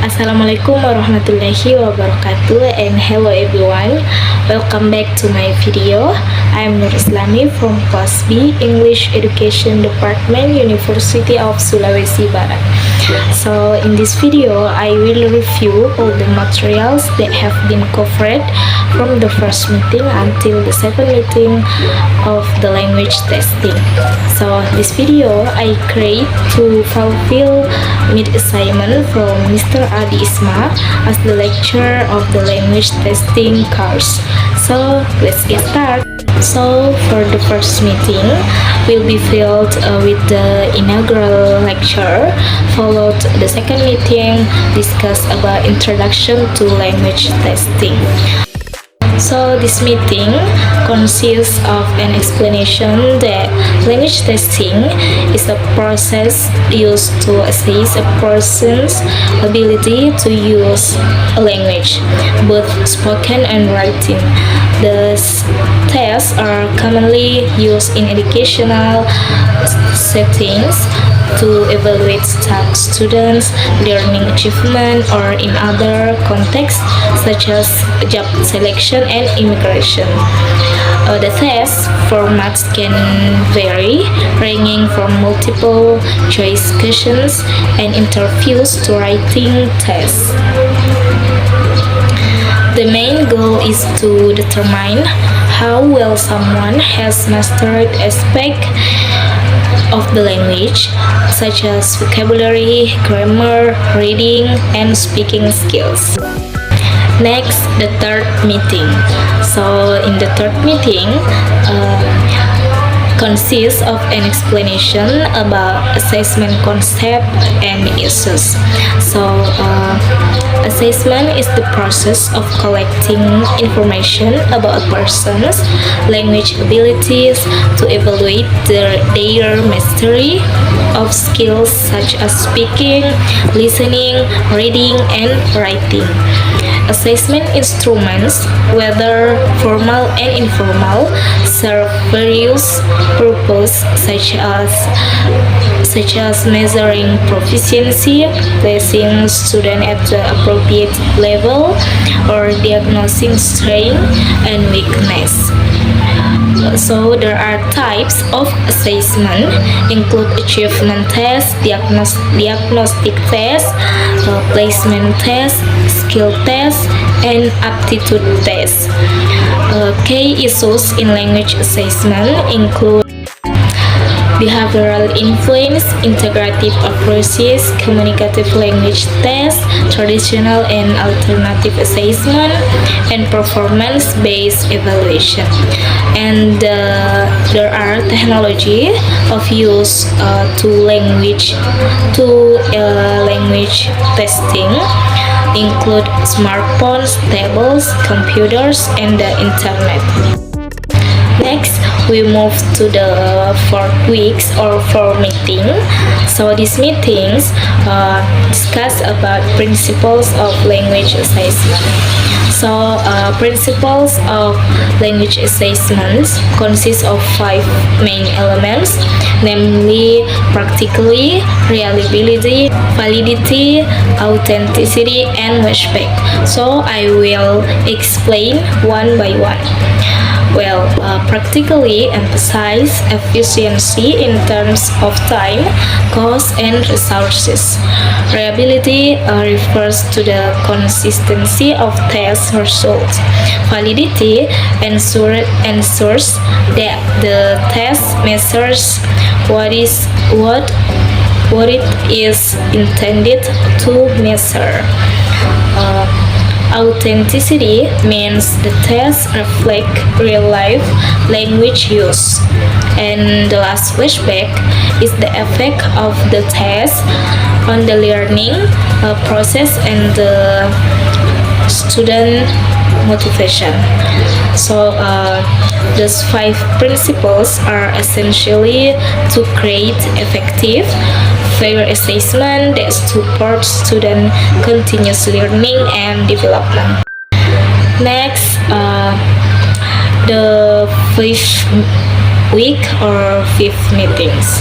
Assalamualaikum warahmatullahi wabarakatuh, and hello everyone, welcome back to my video. I am Nur Islami from Class B English Education Department, University of Sulawesi Barat. So in this video I will review all the materials that have been covered from the first meeting until the second meeting of the language testing. So this video I create to fulfill mid assignment from Mr. Adi Isma as the lecturer of the language testing course. So let's get started. So for the first meeting will be filled with the inaugural lecture, followed the second meeting discuss about introduction to language testing. So this meeting consists of an explanation that language testing is a process used to assess a person's ability to use a language, both spoken and writing. The tests are commonly used in educational settings to evaluate students' learning achievement, or in other contexts such as job selection and immigration. The test formats can vary, ranging from multiple choice questions and interviews to writing tests. The main goal is to determine how well someone has mastered aspects of the language, such as vocabulary, grammar, reading, and speaking skills. Next, the third meeting. So in the third meeting, consists of an explanation about assessment concept and issues. So assessment is the process of collecting information about a person's language abilities to evaluate their mastery of skills such as speaking, listening, reading, and writing. Assessment instruments, whether formal and informal, serve various purposes such as measuring proficiency, placing students at the appropriate level, or diagnosing strength and weakness. So there are types of assessment, include achievement test, diagnostic test, placement test, skill test, and aptitude test. Key issues in language assessment include behavioral influence, integrative approaches, communicative language tests, traditional and alternative assessment, and performance-based evaluation. And there are technology of use to language testing, include smartphones, tablets, computers, and the internet. Next, we move to the fourth weeks or fourth meeting. So these meetings discuss about principles of language assessment. So principles of language assessments consist of 5 main elements, namely practicality, reliability, validity, authenticity, and respect. So I will explain one by one. Well, practically emphasize efficiency in terms of time, cost, and resources. Reliability refers to the consistency of test results. Validity ensures that the test measures what it is intended to measure. Authenticity means the test reflect real-life language use. And the last flashback is the effect of the test on the learning process and the student motivation. So those 5 principles are essentially to create effective, fair assessment that supports student continuous learning and development. Next, the fifth week or fifth meetings.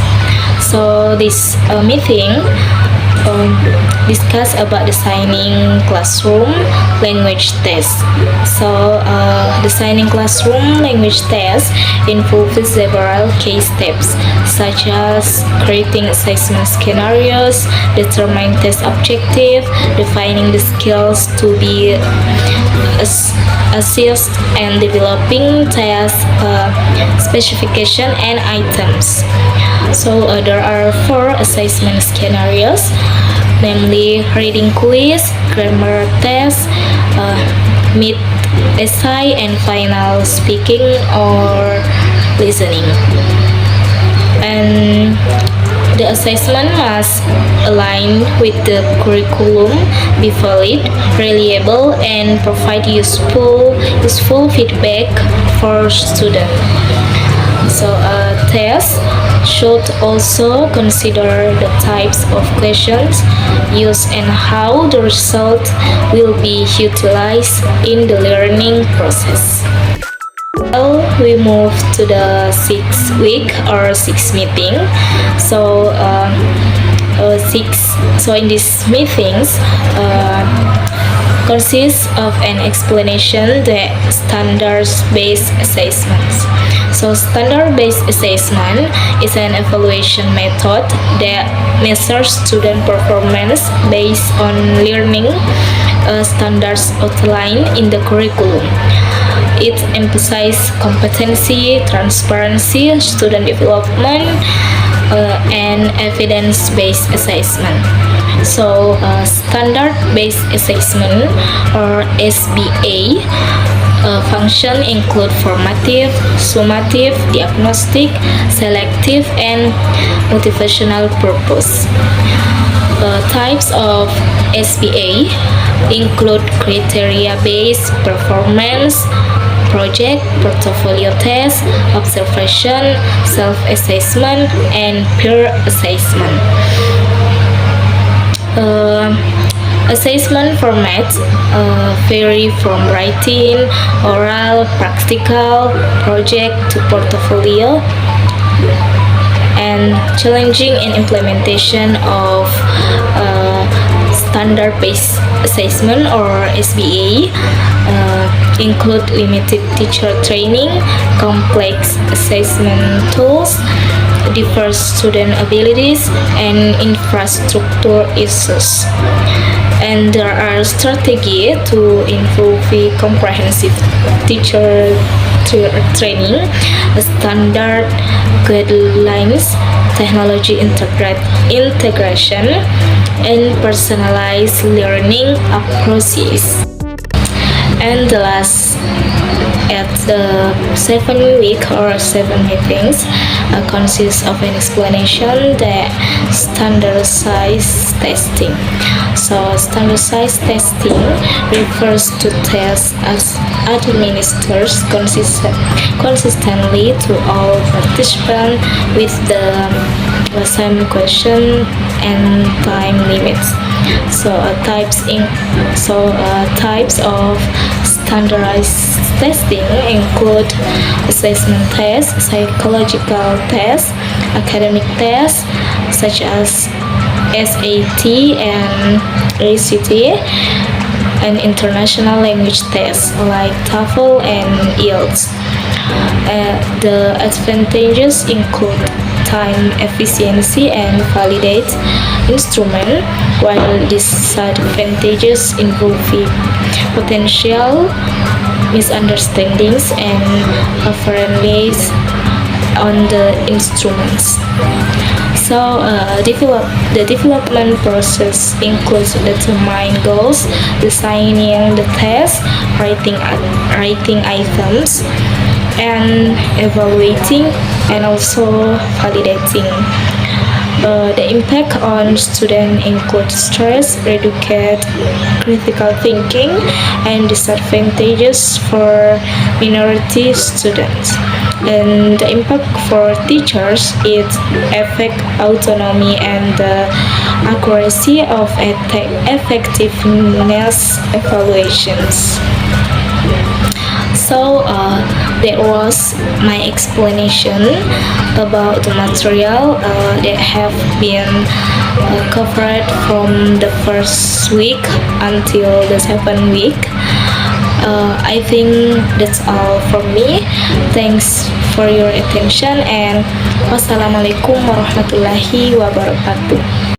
So this meeting discuss about designing classroom language test. So designing classroom language test involves several case steps, such as creating assessment scenarios, determining test objective, defining the skills to be assessed, and developing test specification and items. So there are 4 assessment scenarios, namely reading quiz, grammar test, mid essay, and final speaking or listening. And the assessment must align with the curriculum, be valid, reliable, and provide useful feedback for students. So a test should also consider the types of questions used and how the result will be utilized in the learning process. Well, we move to the 6th week or 6th meeting. So in these meetings consists of an explanation the standards-based assessments. So standard-based assessment is an evaluation method that measures student performance based on learning standards outlined in the curriculum. It emphasizes competency, transparency, student development, and evidence-based assessment. So standard-based assessment or SBA function include formative, summative, diagnostic, selective, and motivational purpose. Types of SBA include criteria-based performance, project, portfolio test, observation, self-assessment, and peer assessment. Assessment format vary from writing, oral, practical, project to portfolio, and challenging in implementation of standard-based assessment or SBA include limited teacher training, complex assessment tools, diverse student abilities, and infrastructure issues. And there are strategies to improve the comprehensive teacher training, standard guidelines, technology integration, and personalized learning approaches. And the last, at the 7 week or 7 meetings, consists of an explanation that standardized testing. So standardized testing refers to tests as administered consistently to all participants with the same question and time limits. So types of standardized testing include assessment tests, psychological tests, academic tests such as SAT and ACT, and international language tests like TOEFL and IELTS. The advantages include time efficiency and validate instrument, while disadvantages involve potential misunderstandings and overreliance on the instruments. So the development process includes determining goals, designing the test, writing items, and evaluating and also validating. The impact on students includes stress, reduced critical thinking, and disadvantages for minority students. And the impact for teachers is affect autonomy and the accuracy of effectiveness evaluations. So that was my explanation about the material that have been covered from the first week until the 7th week. I think that's all from me. Thanks for your attention and wassalamualaikum warahmatullahi wabarakatuh.